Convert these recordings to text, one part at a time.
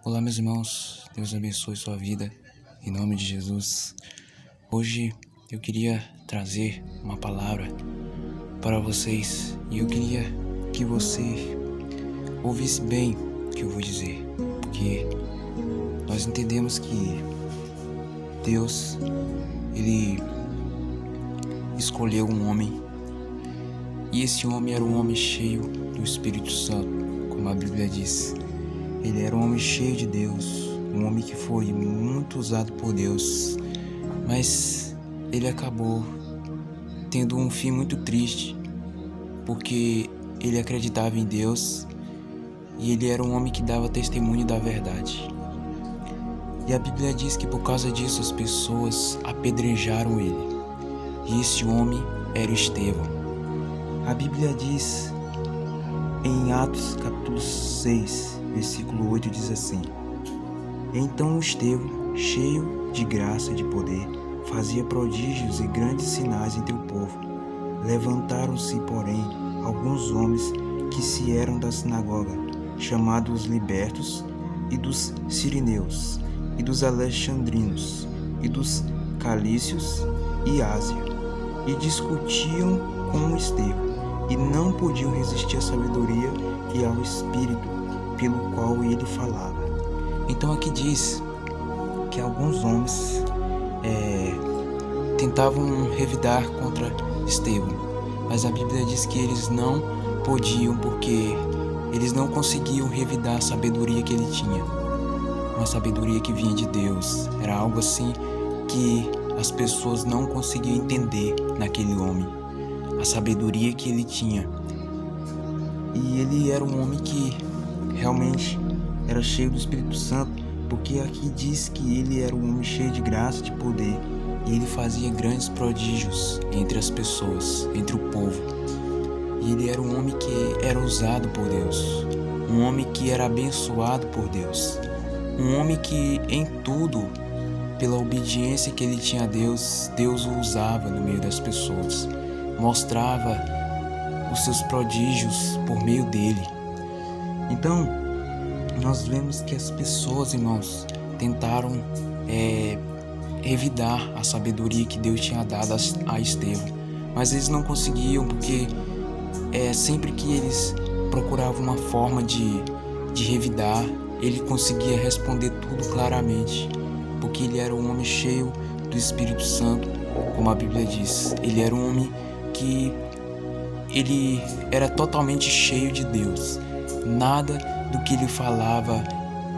Olá, meus irmãos, Deus abençoe sua vida, em nome de Jesus. Hoje eu queria trazer uma palavra para vocês e eu queria que você ouvisse bem o que eu vou dizer, porque nós entendemos que Deus, Ele escolheu um homem e esse homem era um homem cheio do Espírito Santo, como a Bíblia diz. Ele era um homem cheio de Deus, um homem que foi muito usado por Deus, mas ele acabou tendo um fim muito triste, porque ele acreditava em Deus e ele era um homem que dava testemunho da verdade. E a Bíblia diz que por causa disso as pessoas apedrejaram ele, e esse homem era Estevão. A Bíblia diz em Atos capítulo 6, versículo 8 diz assim: Então Estevão, cheio de graça e de poder, fazia prodígios e grandes sinais entre o povo. Levantaram-se, porém, alguns homens que se eram da sinagoga, chamados libertos, e dos sirineus, e dos alexandrinos, e dos calícios e Ásia, e discutiam com Estevão, e não podiam resistir à sabedoria e ao espírito pelo qual ele falava. Então aqui diz que alguns homens tentavam revidar contra Estevão, mas a Bíblia diz que eles não podiam porque eles não conseguiam revidar a sabedoria que ele tinha, uma sabedoria que vinha de Deus. Era algo assim que as pessoas não conseguiam entender naquele homem, a sabedoria que ele tinha. E ele era um homem que realmente era cheio do Espírito Santo, porque aqui diz que ele era um homem cheio de graça e de poder, e ele fazia grandes prodígios entre as pessoas, entre o povo. E ele era um homem que era usado por Deus, um homem que era abençoado por Deus, um homem que em tudo, pela obediência que ele tinha a Deus, Deus o usava no meio das pessoas, mostrava os seus prodígios por meio dele. Então, nós vemos que as pessoas, irmãos, tentaram revidar a sabedoria que Deus tinha dado a Estevão, mas eles não conseguiam, porque sempre que eles procuravam uma forma de revidar, ele conseguia responder tudo claramente, porque ele era um homem cheio do Espírito Santo, como a Bíblia diz. Ele era um homem que ele era totalmente cheio de Deus. Nada do que ele falava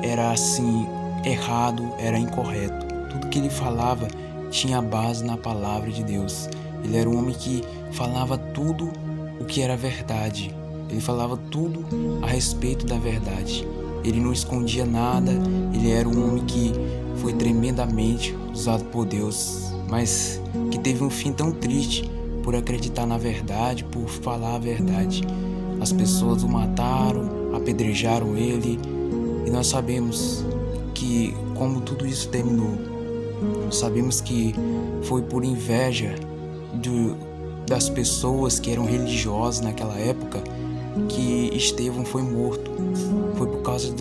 era assim errado, era incorreto. Tudo que ele falava tinha base na palavra de Deus. Ele era um homem que falava tudo o que era verdade. Ele falava tudo a respeito da verdade. Ele não escondia nada. Ele era um homem que foi tremendamente usado por Deus, mas que teve um fim tão triste por acreditar na verdade, por falar a verdade. As pessoas o mataram, apedrejaram ele, e nós sabemos que como tudo isso terminou. Nós sabemos que foi por inveja das pessoas que eram religiosas naquela época que Estevão foi morto. Foi por causa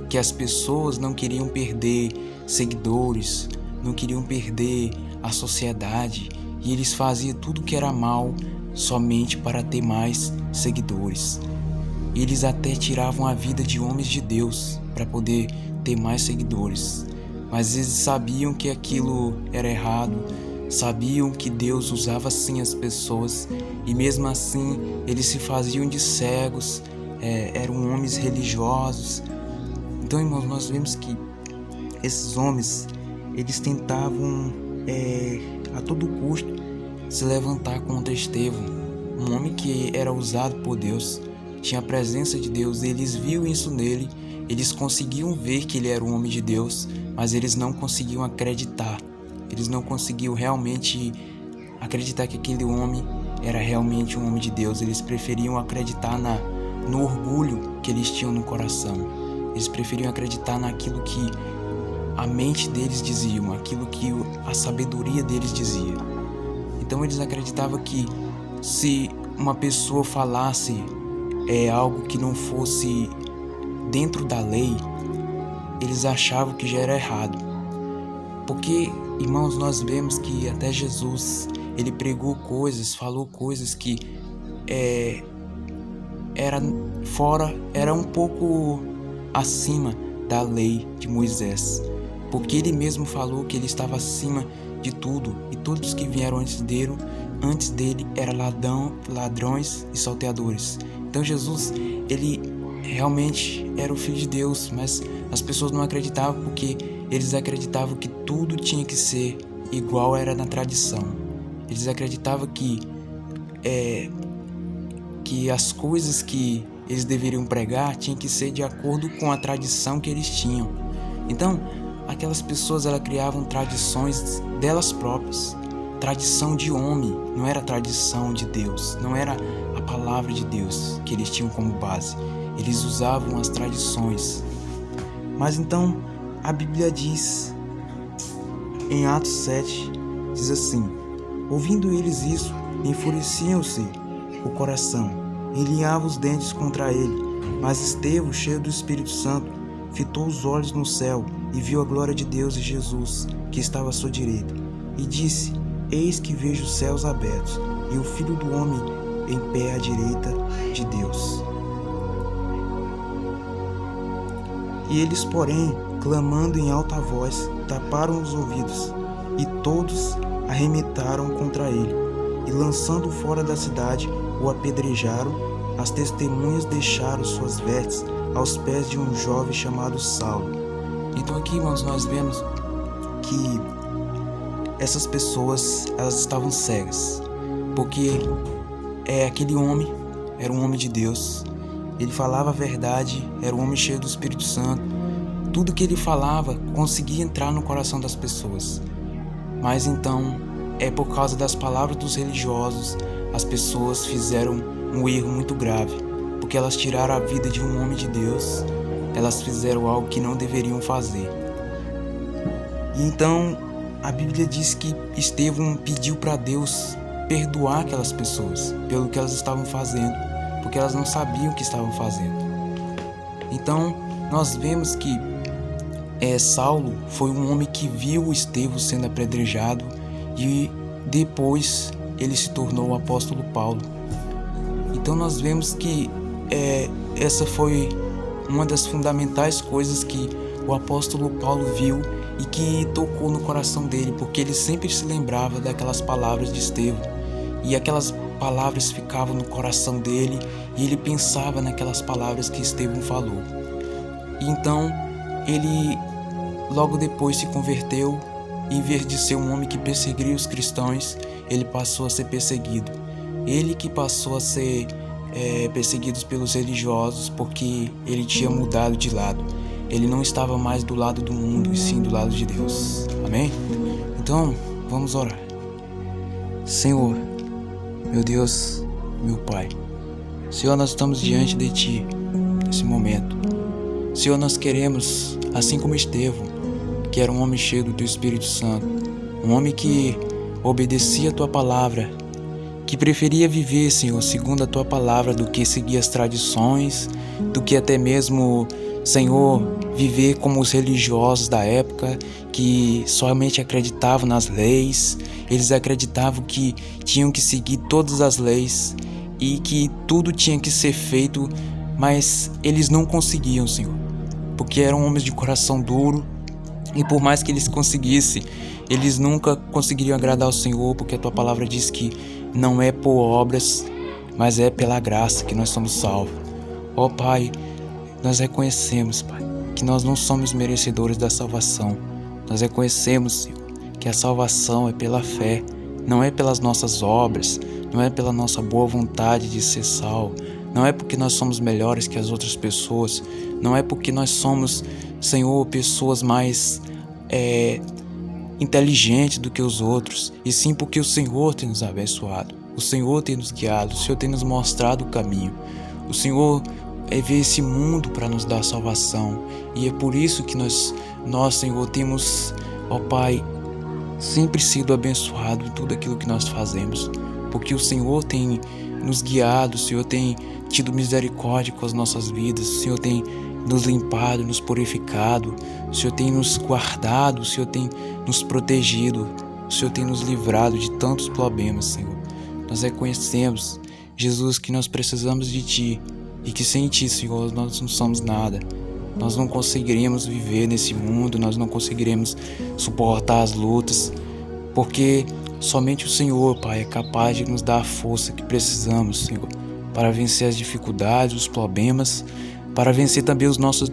que as pessoas não queriam perder seguidores, não queriam perder a sociedade, e eles faziam tudo que era mal somente para ter mais seguidores. Eles até tiravam a vida de homens de Deus para poder ter mais seguidores, mas eles sabiam que aquilo era errado, sabiam que Deus usava sim as pessoas, e mesmo assim eles se faziam de cegos, eram homens religiosos. Então, irmãos, nós vemos que esses homens, eles tentavam a todo custo se levantar contra Estevão, um homem que era usado por Deus, tinha a presença de Deus. Eles viam isso nele, eles conseguiam ver que ele era um homem de Deus, mas eles não conseguiam acreditar. Eles não conseguiam realmente acreditar que aquele homem era realmente um homem de Deus. Eles preferiam acreditar no orgulho que eles tinham no coração. Eles preferiam acreditar naquilo que a mente deles dizia, aquilo que a sabedoria deles dizia. Então eles acreditavam que se uma pessoa falasse algo que não fosse dentro da lei, eles achavam que já era errado. Porque, irmãos, nós vemos que até Jesus, ele pregou coisas, falou coisas que era um pouco acima da lei de Moisés. Porque ele mesmo falou que ele estava acima de tudo, e todos que vieram antes dele eram ladrões e salteadores. Então Jesus, ele realmente era o Filho de Deus, mas as pessoas não acreditavam porque eles acreditavam que tudo tinha que ser igual era na tradição. Eles acreditavam que as coisas que eles deveriam pregar tinham que ser de acordo com a tradição que eles tinham. Então, aquelas pessoas, elas criavam tradições delas próprias. Tradição de homem, não era tradição de Deus, não era a palavra de Deus que eles tinham como base. Eles usavam as tradições. Mas então, a Bíblia diz, em Atos 7, diz assim: ouvindo eles isso, enfureciam-se o coração, e linhavam os dentes contra ele. Mas Estevão, cheio do Espírito Santo, fitou os olhos no céu e viu a glória de Deus e Jesus, que estava à sua direita. E disse: eis que vejo os céus abertos, e o Filho do Homem em pé à direita de Deus. E eles, porém, clamando em alta voz, taparam os ouvidos, e todos arremetaram contra ele, e lançando-o fora da cidade, o apedrejaram. As testemunhas deixaram suas vestes aos pés de um jovem chamado Saulo. Então aqui, irmãos, nós vemos que essas pessoas, elas estavam cegas, porque aquele homem era um homem de Deus, ele falava a verdade, era um homem cheio do Espírito Santo. Tudo que ele falava conseguia entrar no coração das pessoas. Mas então, por causa das palavras dos religiosos, as pessoas fizeram um erro muito grave, porque elas tiraram a vida de um homem de Deus, elas fizeram algo que não deveriam fazer. E então, a Bíblia diz que Estevão pediu para Deus perdoar aquelas pessoas pelo que elas estavam fazendo, porque elas não sabiam o que estavam fazendo. Então, nós vemos que Saulo foi um homem que viu Estevão sendo apedrejado, e depois ele se tornou o apóstolo Paulo. Então nós vemos que essa foi uma das fundamentais coisas que o apóstolo Paulo viu e que tocou no coração dele, porque ele sempre se lembrava daquelas palavras de Estevão, e aquelas palavras ficavam no coração dele, e ele pensava naquelas palavras que Estevão falou. E então ele logo depois se converteu, e em vez de ser um homem que perseguia os cristãos, ele passou a ser perseguido. Ele que passou a ser perseguido pelos religiosos, porque ele tinha mudado de lado. Ele não estava mais do lado do mundo, e sim do lado de Deus. Amém? Então, vamos orar. Senhor, meu Deus, meu Pai, Senhor, nós estamos diante de Ti nesse momento. Senhor, nós queremos, assim como Estevão, que era um homem cheio do Teu Espírito Santo, um homem que obedecia a Tua palavra, que preferia viver, Senhor, segundo a Tua palavra, do que seguir as tradições, do que até mesmo, Senhor, viver como os religiosos da época, que somente acreditavam nas leis. Eles acreditavam que tinham que seguir todas as leis e que tudo tinha que ser feito, mas eles não conseguiam, Senhor, porque eram homens de coração duro, e por mais que eles conseguissem, eles nunca conseguiriam agradar ao Senhor, porque a Tua palavra diz que não é por obras, mas é pela graça que nós somos salvos. Ó Pai, nós reconhecemos, Pai, que nós não somos merecedores da salvação. Nós reconhecemos, Senhor, que a salvação é pela fé, não é pelas nossas obras, não é pela nossa boa vontade de ser salvo, não é porque nós somos melhores que as outras pessoas, não é porque nós somos, Senhor, pessoas mais inteligentes do que os outros, e sim porque o Senhor tem nos abençoado, o Senhor tem nos guiado, o Senhor tem nos mostrado o caminho, o Senhor veio esse mundo para nos dar salvação, e é por isso que nós, Senhor, temos, ó Pai, sempre sido abençoado em tudo aquilo que nós fazemos, porque o Senhor tem nos guiado, o Senhor tem tido misericórdia com as nossas vidas, o Senhor tem nos limpado, nos purificado, o Senhor tem nos guardado, o Senhor tem nos protegido, o Senhor tem nos livrado de tantos problemas, Senhor. Nós reconhecemos, Jesus, que nós precisamos de Ti e que sem Ti, Senhor, nós não somos nada. Nós não conseguiremos viver nesse mundo, nós não conseguiremos suportar as lutas, porque somente o Senhor, Pai, é capaz de nos dar a força que precisamos, Senhor, para vencer as dificuldades, os problemas, para vencer também os nossos